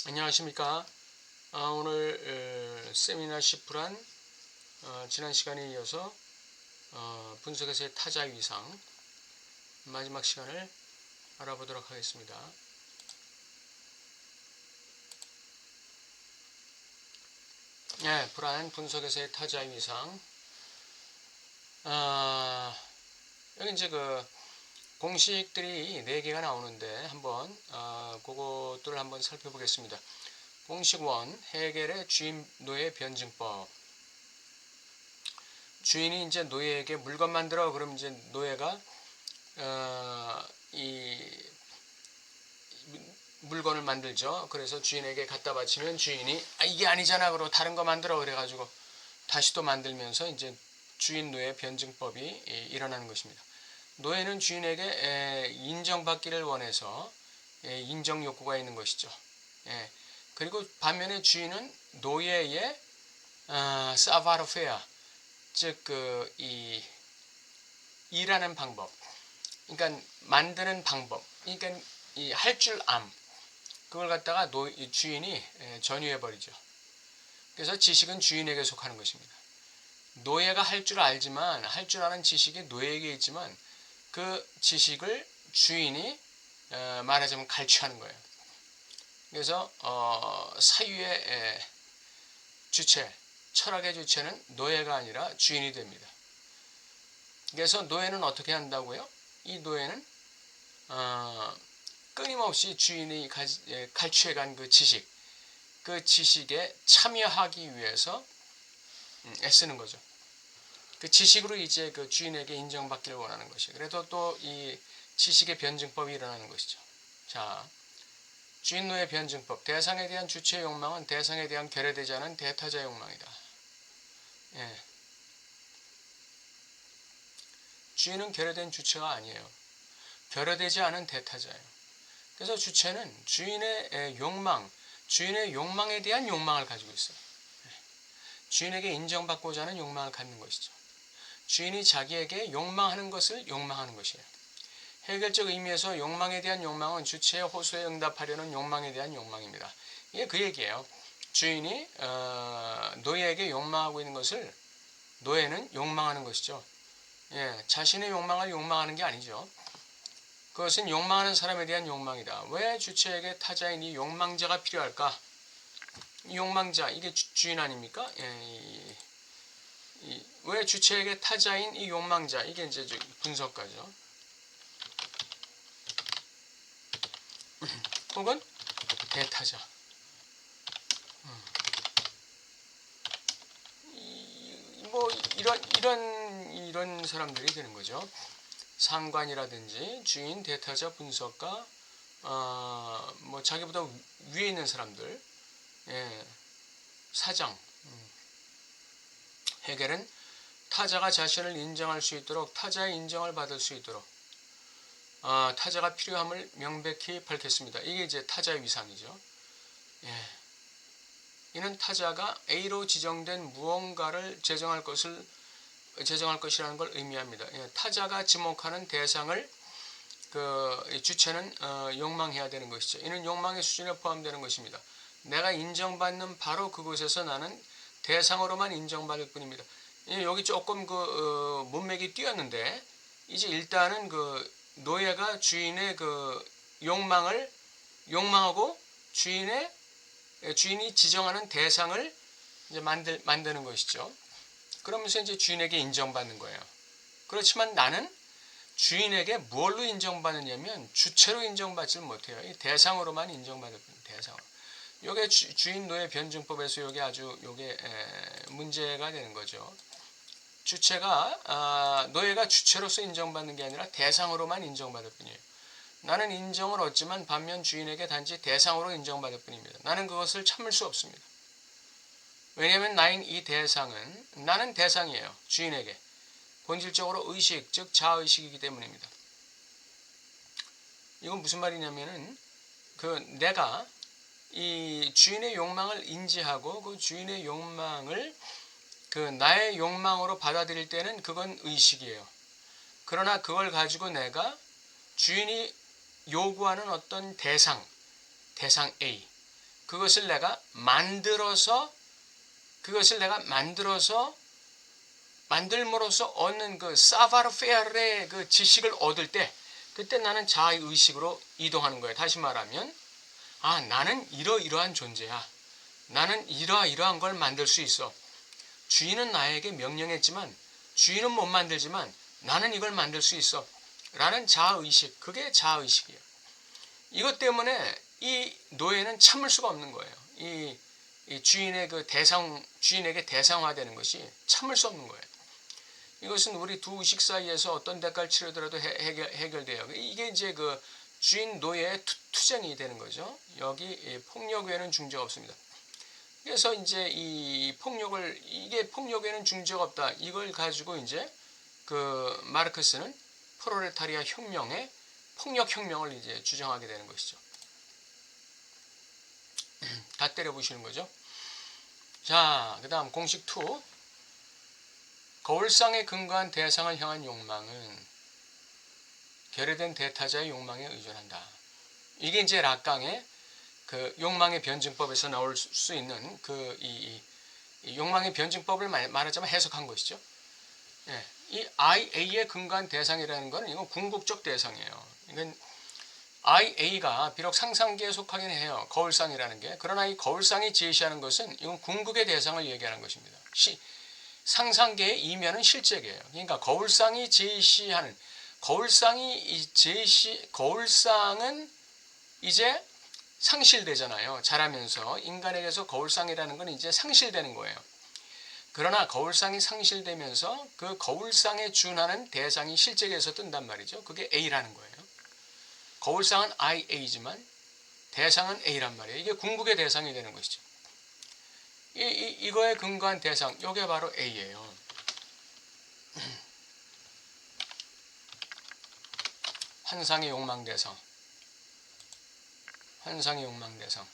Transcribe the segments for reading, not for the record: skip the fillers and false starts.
안녕하십니까. 오늘 세미나 10프란 지난 시간에 이어서 분석에서의 타자 위상 마지막 시간을 알아보도록 하겠습니다. 불안 분석에서의 타자 위상. 여기 이제 공식들이 4개가 나오는데 한번 그것들을 한번 살펴보겠습니다. 공식 1, 해겔의 주인 노예 변증법. 주인이 이제 노예에게 물건 만들어 그럼 이제 노예가 이 물건을 만들죠. 그래서 주인에게 갖다 바치면 주인이 이게 아니잖아 그러고 다른 거 만들어 그래가지고 다시 또 만들면서 이제 주인 노예 변증법이 일어나는 것입니다. 노예는 주인에게 인정받기를 원해서 인정 욕구가 있는 것이죠. 그리고 반면에 주인은 노예의 사바르페아, 즉 이 일하는 방법, 그러니까 만드는 방법, 그러니까 이 할 줄 암, 그걸 갖다가 주인이 전유해 버리죠. 그래서 지식은 주인에게 속하는 것입니다. 노예가 할 줄 알지만 할 줄 아는 지식이 노예에게 있지만 그 지식을 주인이 말하자면 갈취하는 거예요. 그래서 사유의 주체, 철학의 주체는 노예가 아니라 주인이 됩니다. 그래서 노예는 어떻게 한다고요? 이 노예는 끊임없이 주인이 갈취해간 그 지식에 참여하기 위해서 애쓰는 거죠. 그 지식으로 이제 그 주인에게 인정받기를 원하는 것이. 그래도 또 이 지식의 변증법이 일어나는 것이죠. 자, 주인 노예 변증법. 대상에 대한 주체의 욕망은 대상에 대한 결여되지 않은 대타자 욕망이다. 주인은 결여된 주체가 아니에요. 결여되지 않은 대타자예요. 그래서 주체는 주인의 욕망에 대한 욕망을 가지고 있어요. 주인에게 인정받고자 하는 욕망을 갖는 것이죠. 주인이 자기에게 욕망하는 것을 욕망하는 것이에요. 해결적 의미에서 욕망에 대한 욕망은 주체의 호소에 응답하려는 욕망에 대한 욕망입니다. 이게 그 얘기예요. 주인이 노예에게 욕망하고 있는 것을 노예는 욕망하는 것이죠. 자신의 욕망을 욕망하는 게 아니죠. 그것은 욕망하는 사람에 대한 욕망이다. 왜 주체에게 타자인 이 욕망자가 필요할까? 이 욕망자, 이게 주인 아닙니까? 왜 주체에게 타자인 이 욕망자, 이게 이제 분석가죠. 혹은 대타자. 이런 사람들이 되는 거죠. 상관이라든지 주인, 대타자, 분석가, 자기보다 위에 있는 사람들, 사장. 해겔은 타자가 자신을 인정할 수 있도록 타자의 인정을 받을 수 있도록 타자가 필요함을 명백히 밝혔습니다. 이게 이제 타자의 위상이죠. 이는 타자가 A로 지정된 무언가를 제정할 것이라는 걸 의미합니다. 타자가 지목하는 대상을 주체는 욕망해야 되는 것이죠. 이는 욕망의 수준에 포함되는 것입니다. 내가 인정받는 바로 그곳에서 나는 대상으로만 인정받을 뿐입니다. 여기 조금 문맥이 띄었는데 이제 일단은 노예가 주인의 욕망하고 주인이 지정하는 대상을 이제 만드는 것이죠. 그러면서 이제 주인에게 인정받는 거예요. 그렇지만 나는 주인에게 뭘로 인정받느냐면 주체로 인정받지 못해요. 대상으로만 인정받을 뿐, 대상으로. 요게 주인 노예 변증법에서 요게 아주 문제가 되는 거죠. 노예가 주체로서 인정받는 게 아니라 대상으로만 인정받을 뿐이에요. 나는 인정을 얻지만 반면 주인에게 단지 대상으로 인정받을 뿐입니다. 나는 그것을 참을 수 없습니다. 왜냐하면 나는 대상이에요. 주인에게. 본질적으로 의식, 즉 자의식이기 때문입니다. 이건 무슨 말이냐면은 내가 이 주인의 욕망을 인지하고 그 주인의 욕망을 나의 욕망으로 받아들일 때는 그건 의식이에요. 그러나 그걸 가지고 내가 주인이 요구하는 어떤 대상 A, 그것을 내가 만들어서 만들므로써 얻는 그 사바르페르의 그 지식을 얻을 때 그때 나는 자아 의식으로 이동하는 거예요. 다시 말하면 나는 이러이러한 존재야. 나는 이러이러한 걸 만들 수 있어. 주인은 나에게 명령했지만 주인은 못 만들지만 나는 이걸 만들 수 있어. 라는 자아 의식. 그게 자아 의식이에요. 이것 때문에 이 노예는 참을 수가 없는 거예요. 이 주인에게 대상화되는 것이 참을 수 없는 거예요. 이것은 우리 두 의식 사이에서 어떤 대가를 치르더라도 해결돼요. 이게 이제 그 주인 노예의 투쟁이 되는 거죠. 여기 폭력 외에는 중재가 없습니다. 그래서 이제 이게 폭력 외에는 중재가 없다. 이걸 가지고 이제 그 마르크스는 프롤레타리아 혁명의 폭력 혁명을 이제 주장하게 되는 것이죠. 다 때려부시는 거죠. 자, 그 다음 공식 2. 거울상에 근거한 대상을 향한 욕망은 결여된 대타자의 욕망에 의존한다. 이게 이제 락강의 그 욕망의 변증법에서 나올 수 있는 이 욕망의 변증법을 말하자면 해석한 것이죠. 예, 이 IA에 근거한 대상이라는 것은 이건 궁극적 대상이에요. 이건 IA가 비록 상상계에 속하긴 해요. 거울상이라는 게. 그러나 이 거울상이 제시하는 것은 이건 궁극의 대상을 얘기하는 것입니다. 상상계의 이면은 실제계예요. 그러니까 거울상은 이제 상실되잖아요. 자라면서 인간에게서 거울상이라는 건 이제 상실되는 거예요. 그러나 거울상이 상실되면서 그 거울상에 준하는 대상이 실제계에서 뜬단 말이죠. 그게 A라는 거예요. 거울상은 IA지만 대상은 A란 말이에요. 이게 궁극의 대상이 되는 것이죠. 이거에 근거한 대상, 이게 바로 A예요. 환상의 욕망 대상. 환상의 욕망 대상.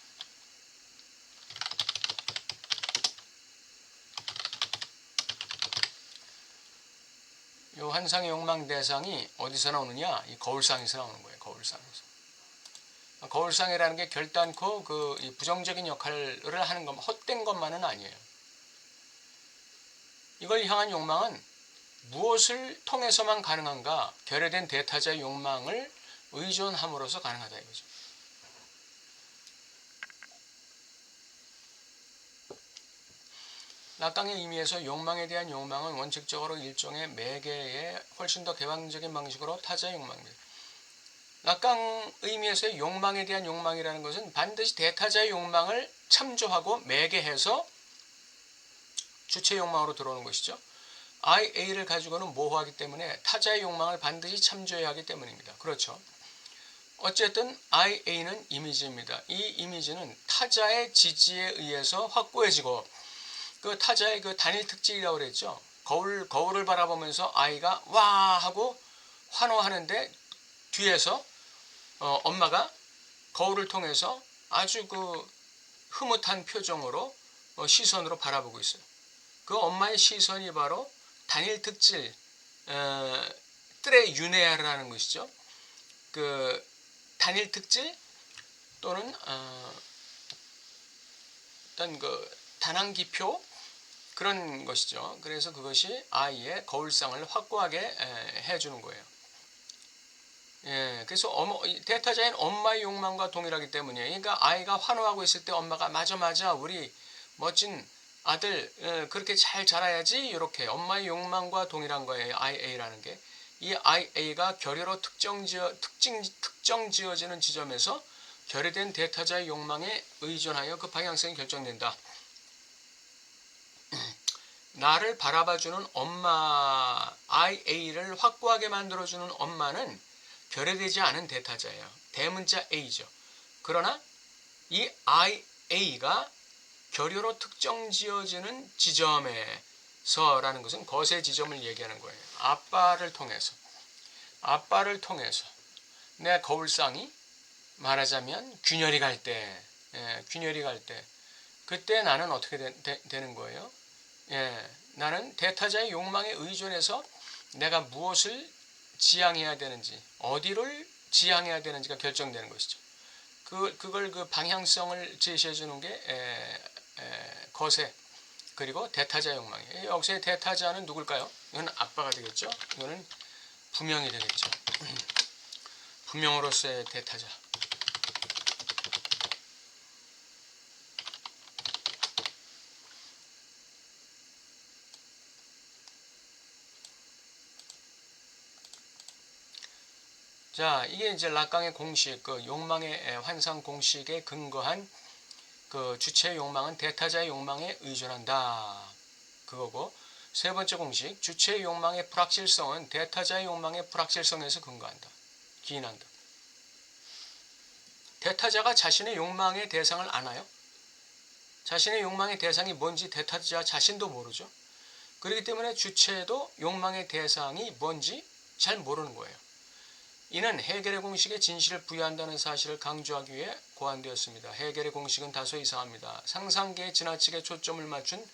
이 환상의 욕망 대상이 어디서 나오느냐? 이 거울상에서 나오는 거예요. 거울상에서. 거울상이라는 게 결단코 이 부정적인 역할을 하는 것, 헛된 것만은 아니에요. 이걸 향한 욕망은 무엇을 통해서만 가능한가? 결여된 대타자의 욕망을 의존함으로써 가능하다 이거죠. 락강의 의미에서 욕망에 대한 욕망은 원칙적으로 일종의 매개의 훨씬 더 개방적인 방식으로 타자의 욕망입니다. 락강 의미에서의 욕망에 대한 욕망이라는 것은 반드시 대타자의 욕망을 참조하고 매개해서 주체 욕망으로 들어오는 것이죠. IA를 가지고는 모호하기 때문에 타자의 욕망을 반드시 참조해야 하기 때문입니다. 그렇죠. 어쨌든 IA는 이미지입니다. 이 이미지는 타자의 지지에 의해서 확고해지고 그 타자의 그 단일 특징이라고 그랬죠. 거울을 바라보면서 아이가 와 하고 환호하는데 뒤에서 엄마가 거울을 통해서 아주 그 흐뭇한 표정으로 시선으로 바라보고 있어요. 그 엄마의 시선이 바로 단일 특질, 뜰의 윤회라는 것이죠. 그 단일 특질 또는 어떤 그 단항기표 그런 것이죠. 그래서 그것이 아이의 거울상을 확고하게 해주는 거예요. 예, 그래서 대타자인 엄마의 욕망과 동일하기 때문이에요. 그러니까 아이가 환호하고 있을 때 엄마가 맞아 우리 멋진 아들 그렇게 잘 자라야지 이렇게 엄마의 욕망과 동일한 거예요. IA라는 게. 이 IA가 결여로 특정지어지는 지점에서 결여된 대타자의 욕망에 의존하여 그 방향성이 결정된다. 나를 바라봐주는 엄마 IA를 확고하게 만들어주는 엄마는 결여되지 않은 대타자예요. 대문자 A죠. 그러나 이 IA가 결여로 특정지어지는 지점에서라는 것은 거세 지점을 얘기하는 거예요. 아빠를 통해서 내 거울상이 말하자면 균열이 갈 때 그때 나는 어떻게 되는 거예요? 나는 대타자의 욕망에 의존해서 내가 무엇을 지향해야 되는지 어디를 지향해야 되는지가 결정되는 것이죠. 그걸 그 방향성을 제시해 주는 게 거세 그리고 대타자 욕망이에요. 여기서의 대타자는 누굴까요? 이건 아빠가 되겠죠. 이거는 부명이 되겠죠. 부명으로서의 대타자. 자, 이게 이제 락강의 공식, 그 욕망의 환상 공식에 근거한 그 주체의 욕망은 대타자의 욕망에 의존한다. 그거고, 세 번째 공식, 주체의 욕망의 불확실성은 대타자의 욕망의 불확실성에서 근거한다. 기인한다. 대타자가 자신의 욕망의 대상을 아나요? 자신의 욕망의 대상이 뭔지 대타자 자신도 모르죠. 그렇기 때문에 주체도 욕망의 대상이 뭔지 잘 모르는 거예요. 이는 해겔의 공식에 진실을 부여한다는 사실을 강조하기 위해 고안되었습니다. 해겔의 공식은 다소 이상합니다. 상상계에 지나치게 초점을 맞춘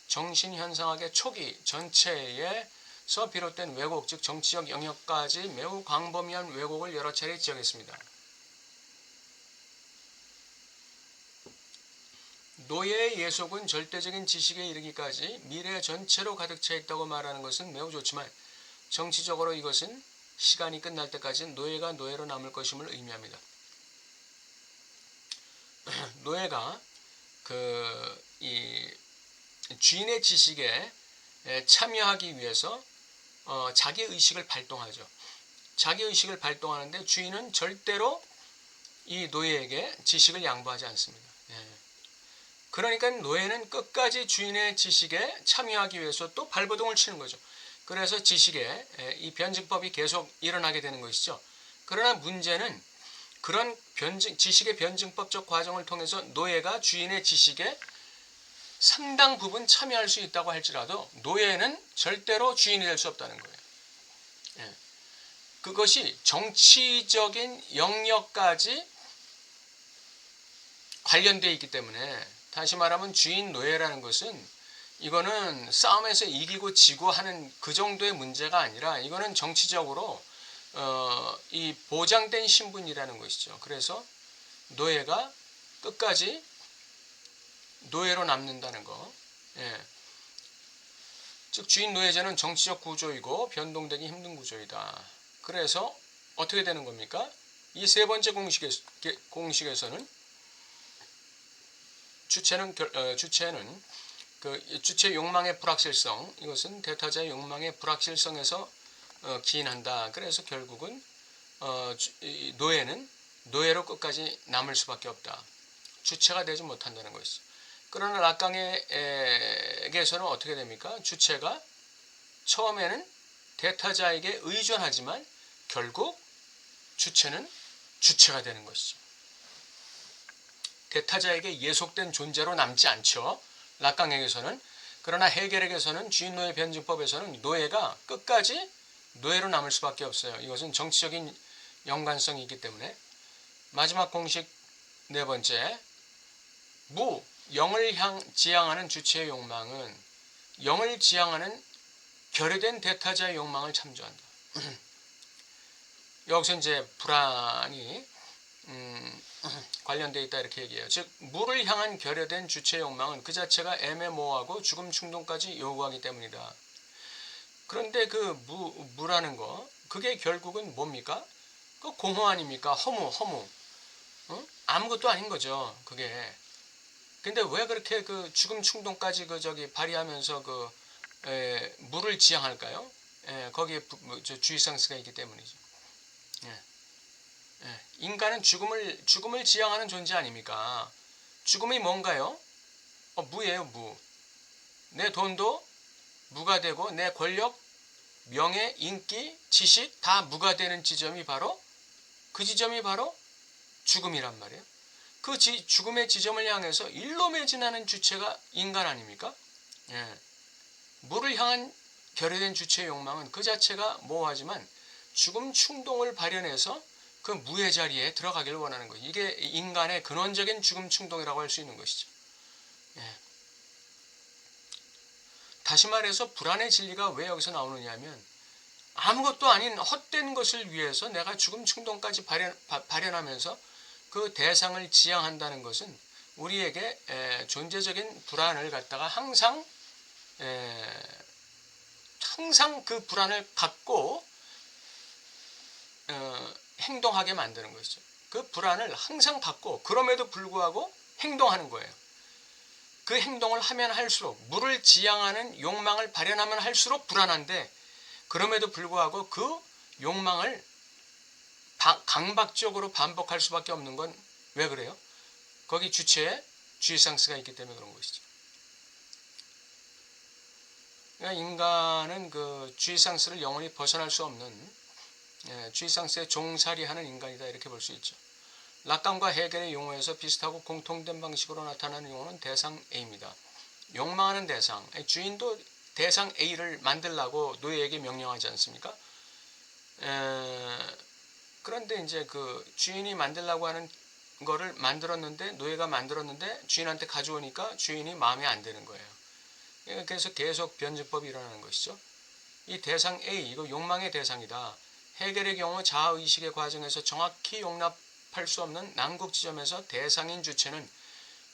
정신현상학의 초기 전체에서 비롯된 왜곡, 즉 정치적 영역까지 매우 광범위한 왜곡을 여러 차례 지적했습니다. 노예의 예속은 절대적인 지식에 이르기까지 미래 전체로 가득 차 있다고 말하는 것은 매우 좋지만 정치적으로 이것은 시간이 끝날 때까지 노예가 노예로 남을 것임을 의미합니다. 노예가 이 주인의 지식에 참여하기 위해서 자기 의식을 발동하죠. 자기 의식을 발동하는데 주인은 절대로 이 노예에게 지식을 양보하지 않습니다. 그러니까 노예는 끝까지 주인의 지식에 참여하기 위해서 또 발버둥을 치는 거죠. 그래서 지식에 이 변증법이 계속 일어나게 되는 것이죠. 그러나 문제는 그런 지식의 변증법적 과정을 통해서 노예가 주인의 지식에 상당 부분 참여할 수 있다고 할지라도 노예는 절대로 주인이 될 수 없다는 거예요. 그것이 정치적인 영역까지 관련되어 있기 때문에 다시 말하면 주인 노예라는 것은 이거는 싸움에서 이기고 지고 하는 그 정도의 문제가 아니라 이거는 정치적으로 이 보장된 신분이라는 것이죠. 그래서 노예가 끝까지 노예로 남는다는 거. 즉 주인 노예제는 정치적 구조이고 변동되기 힘든 구조이다. 그래서 어떻게 되는 겁니까? 이 세 번째 공식에서는 주체는 그 주체의 욕망의 불확실성, 이것은 대타자의 욕망의 불확실성에서 기인한다. 그래서 결국은 노예는 노예로 끝까지 남을 수밖에 없다. 주체가 되지 못한다는 것이죠. 그러나 락강에게서는 어떻게 됩니까? 주체가 처음에는 대타자에게 의존하지만 결국 주체는 주체가 되는 것이죠. 대타자에게 예속된 존재로 남지 않죠. 락강에게서는. 그러나 해겔에게서는 주인노예 변증법에서는 노예가 끝까지 노예로 남을 수밖에 없어요. 이것은 정치적인 연관성이 있기 때문에. 마지막 공식 네 번째, 영을 지향하는 주체의 욕망은 영을 지향하는 결여된 대타자의 욕망을 참조한다. 여기서 이제 불안이 관련되어 있다 이렇게 얘기해요. 즉 무를 향한 결여된 주체의 욕망은 그 자체가 애매모호하고 죽음 충동까지 요구하기 때문이다. 그런데 그 무라는 거 그게 결국은 뭡니까? 그 공허 아닙니까? 허무. 아무것도 아닌 거죠. 그게. 근데 왜 그렇게 그 죽음 충동까지 발휘하면서 무를 지향할까요? 거기에 주의상스가 있기 때문이죠. 인간은 죽음을 지향하는 존재 아닙니까? 죽음이 뭔가요? 무예요, 무. 내 돈도 무가 되고 내 권력, 명예, 인기, 지식 다 무가 되는 지점이 바로 죽음이란 말이에요. 그 죽음의 지점을 향해서 일로 매진하는 주체가 인간 아닙니까? 무를 향한 결여된 주체의 욕망은 그 자체가 모호하지만 죽음 충동을 발현해서 그 무의 자리에 들어가기를 원하는 거예요. 이게 인간의 근원적인 죽음 충동이라고 할 수 있는 것이죠. 다시 말해서 불안의 진리가 왜 여기서 나오느냐 하면 아무것도 아닌 헛된 것을 위해서 내가 죽음 충동까지 발현하면서 그 대상을 지향한다는 것은 우리에게 존재적인 불안을 갖다가 항상 그 불안을 갖고 행동하게 만드는 것이죠. 그 불안을 항상 갖고 그럼에도 불구하고 행동하는 거예요. 그 행동을 하면 할수록 물을 지향하는 욕망을 발현하면 할수록 불안한데 그럼에도 불구하고 그 욕망을 강박적으로 반복할 수밖에 없는 건 왜 그래요? 거기 주체에 쥐상스가 있기 때문에 그런 것이죠. 그러니까 인간은 그 쥐상스를 영원히 벗어날 수 없는 쥐상스에 종살이하는 인간이다 이렇게 볼 수 있죠. 락강과 헤겔의 용어에서 비슷하고 공통된 방식으로 나타나는 용어는 대상 A입니다. 욕망하는 대상, 주인도 대상 A를 만들라고 노예에게 명령하지 않습니까? 그런데 이제 그 주인이 만들라고 하는 거를 만들었는데 노예가 만들었는데 주인한테 가져오니까 주인이 마음에 안 드는 거예요. 그래서 계속 변증법이 일어나는 것이죠. 이 대상 A, 이거 욕망의 대상이다. 헤겔의 경우 자아의식의 과정에서 정확히 용납할 수 없는 난국 지점에서 대상인 주체는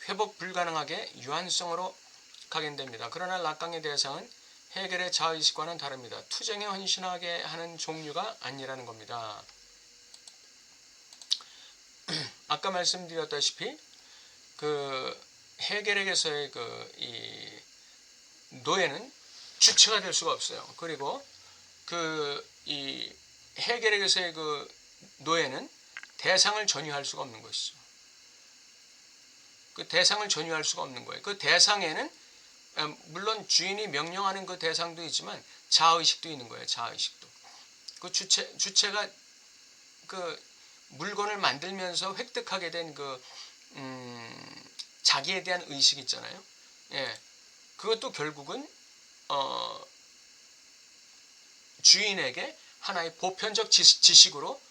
회복 불가능하게 유한성으로 각인됩니다. 그러나 락강의 대상은 헤겔의 자아의식과는 다릅니다. 투쟁에 헌신하게 하는 종류가 아니라는 겁니다. 아까 말씀드렸다시피 그 헤겔에게서의 이 노예는 주체가 될 수가 없어요. 그리고 이 헤겔에게서의 그 노예는 대상을 전유할 수가 없는 것이죠. 그 대상을 전유할 수가 없는 거예요. 그 대상에는 물론 주인이 명령하는 그 대상도 있지만 자아의식도 있는 거예요. 자아의식도. 그 주체가 그 물건을 만들면서 획득하게 된 자기에 대한 의식 있잖아요. 예. 그것도 결국은 주인에게 하나의 보편적 지식으로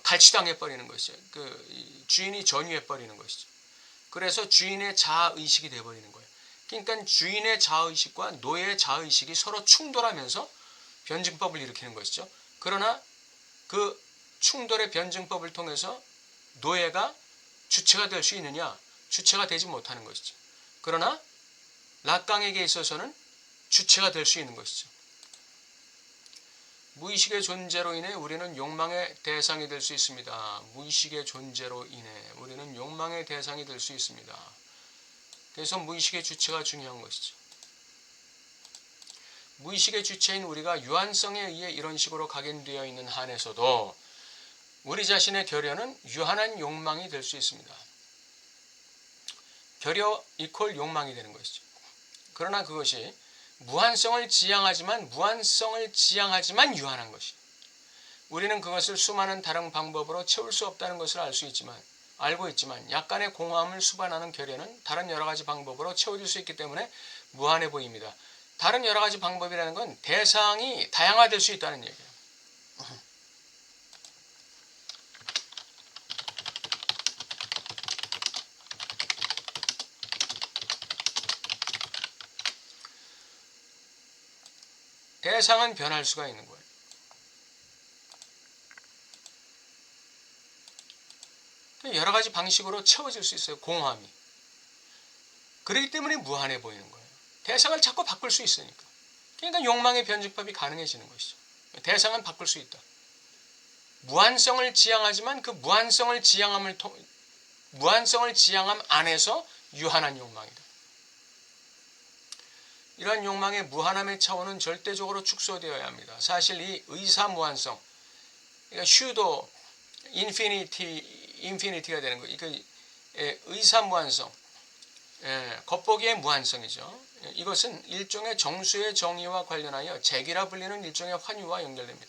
갈취당해 버리는 것이죠. 주인이 전유해 버리는 것이죠. 그래서 주인의 자아의식이 돼 버리는 거예요. 그러니까 주인의 자아의식과 노예의 자아의식이 서로 충돌하면서 변증법을 일으키는 것이죠. 그러나 그 충돌의 변증법을 통해서 노예가 주체가 될 수 있느냐? 주체가 되지 못하는 것이죠. 그러나 락강에게 있어서는 주체가 될 수 있는 것이죠. 무의식의 존재로 인해 우리는 욕망의 대상이 될 수 있습니다. 무의식의 존재로 인해 우리는 욕망의 대상이 될 수 있습니다. 그래서 무의식의 주체가 중요한 것이죠. 무의식의 주체인 우리가 유한성에 의해 이런 식으로 각인되어 있는 한에서도 우리 자신의 결여는 유한한 욕망이 될 수 있습니다. 결여 이퀄 욕망이 되는 것이죠. 그러나 그것이 무한성을 지향하지만 유한한 것이. 우리는 그것을 수많은 다른 방법으로 채울 수 없다는 것을 알고 있지만 약간의 공허함을 수반하는 결여는 다른 여러 가지 방법으로 채워질 수 있기 때문에 무한해 보입니다. 다른 여러 가지 방법이라는 건 대상이 다양화될 수 있다는 얘기예요. 대상은 변할 수가 있는 거예요. 여러 가지 방식으로 채워질 수 있어요. 공허함이. 그렇기 때문에 무한해 보이는 거예요. 대상을 자꾸 바꿀 수 있으니까. 그러니까 욕망의 변증법이 가능해지는 것이죠. 대상은 바꿀 수 있다. 무한성을 지향하지만 그 무한성을 지향함 안에서 유한한 욕망이다. 이러한 욕망의 무한함의 차원은 절대적으로 축소되어야 합니다. 사실 이 의사무한성, 그러니까 슈도 인피니티가 되는 거예요. 의사무한성, 겉보기의 무한성이죠. 이것은 일종의 정수의 정의와 관련하여 재기라 불리는 일종의 환유와 연결됩니다.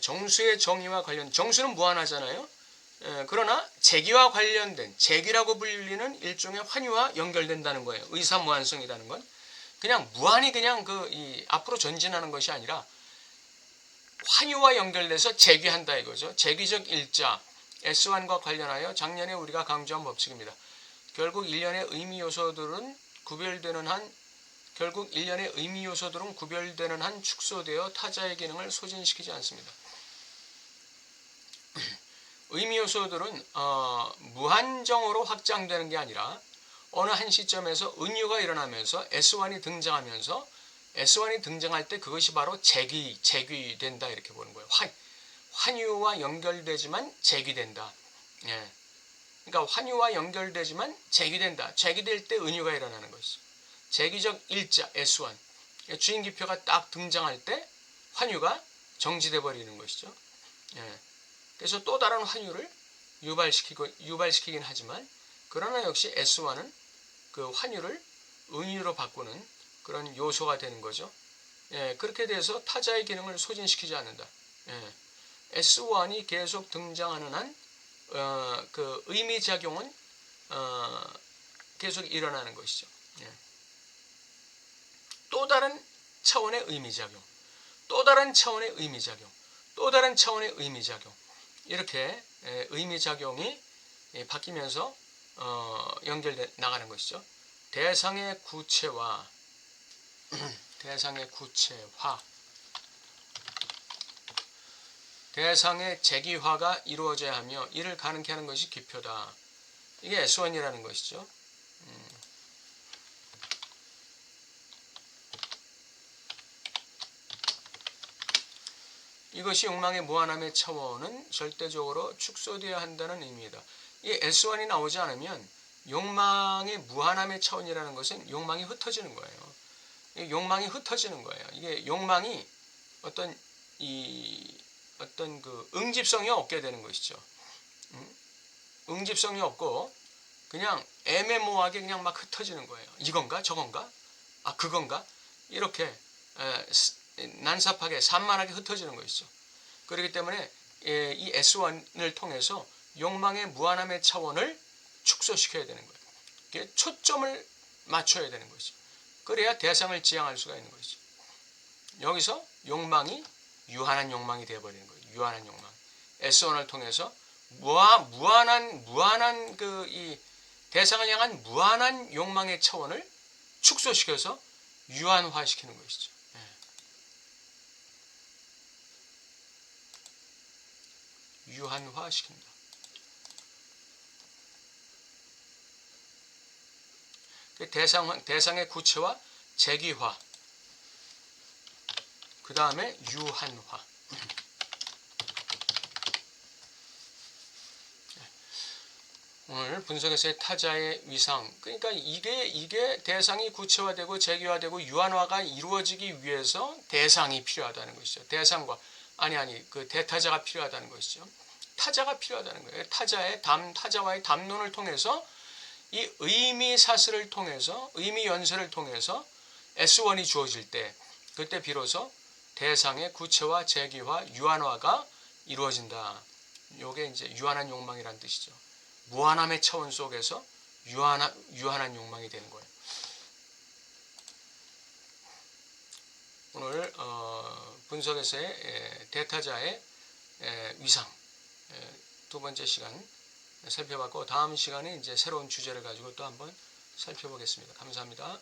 정수의 정의와 정수는 무한하잖아요. 그러나 재기와 관련된 재기라고 불리는 일종의 환유와 연결된다는 거예요. 의사무한성이라는 건 그냥 무한히 그냥 앞으로 전진하는 것이 아니라 환유와 연결돼서 재기한다 이거죠. 재기적 일자 S1과 관련하여 작년에 우리가 강조한 법칙입니다. 결국 일련의 의미 요소들은 구별되는 한 축소되어 타자의 기능을 소진시키지 않습니다. 의미 요소들은 무한정으로 확장되는 게 아니라 어느 한 시점에서 은유가 일어나면서 S1이 등장하면서 S1이 등장할 때 그것이 바로 재귀된다 이렇게 보는 거예요. 환유와 연결되지만 재귀된다. 예. 그러니까 환유와 연결되지만 재귀된다. 재귀될 때 은유가 일어나는 것이죠. 재귀적 일자 S1 주인기표가 딱 등장할 때 환유가 정지돼 버리는 것이죠. 예. 그래서 또 다른 환유를 유발시키긴 하지만 그러나 역시 S1은 그 환유를 은유로 바꾸는 그런 요소가 되는 거죠. 예, 그렇게 돼서 타자의 기능을 소진시키지 않는다. 예, S1이 계속 등장하는 한 그 의미작용은 계속 일어나는 것이죠. 예. 또 다른 차원의 의미작용, 또 다른 차원의 의미작용, 또 다른 차원의 의미작용 이렇게 의미작용이 바뀌면서 연결돼 나가는 것이죠. 대상의 구체화, 대상의 구체화, 대상의 재기화가 이루어져야 하며 이를 가능케 하는 것이 기표다. 이게 S1이라는 것이죠. 이것이 욕망의 무한함의 차원은 절대적으로 축소되어야 한다는 의미이다. 이 S1이 나오지 않으면 욕망의 무한함의 차원이라는 것은 욕망이 흩어지는 거예요. 욕망이 흩어지는 거예요. 이게 욕망이 어떤 그 응집성이 없게 되는 것이죠. 응집성이 없고 그냥 애매모호하게 그냥 막 흩어지는 거예요. 이건가 저건가 그건가 이렇게 난삽하게 산만하게 흩어지는 것이죠. 그렇기 때문에 이 S1을 통해서 욕망의 무한함의 차원을 축소시켜야 되는 거예요. 초점을 맞춰야 되는 것이죠. 그래야 대상을 지향할 수가 있는 것이죠. 여기서 욕망이 유한한 욕망이 되어버리는 거예요. 유한한 욕망. S1을 통해서 무한한 그 이 대상을 향한 무한한 욕망의 차원을 축소시켜서 유한화시키는 것이죠. 유한화시킵니다. 대상의 구체화, 재기화, 그 다음에 유한화. 오늘 분석에서의 타자의 위상, 그러니까 이게 대상이 구체화되고 재기화되고 유한화가 이루어지기 위해서 대상이 필요하다는 것이죠. 대상과 그 대타자가 필요하다는 것이죠. 타자가 필요하다는 거예요. 타자와의 담론을 통해서 이 의미 사슬을 통해서 의미 연설을 통해서 S1이 주어질 때 그때 비로소 대상의 구체화, 재기화, 유한화가 이루어진다. 이게 이제 유한한 욕망이란 뜻이죠. 무한함의 차원 속에서 유한한 욕망이 되는 거예요. 오늘 분석에서의 대타자의 위상 두 번째 시간 살펴봤고 다음 시간에 이제 새로운 주제를 가지고 또 한번 살펴보겠습니다. 감사합니다.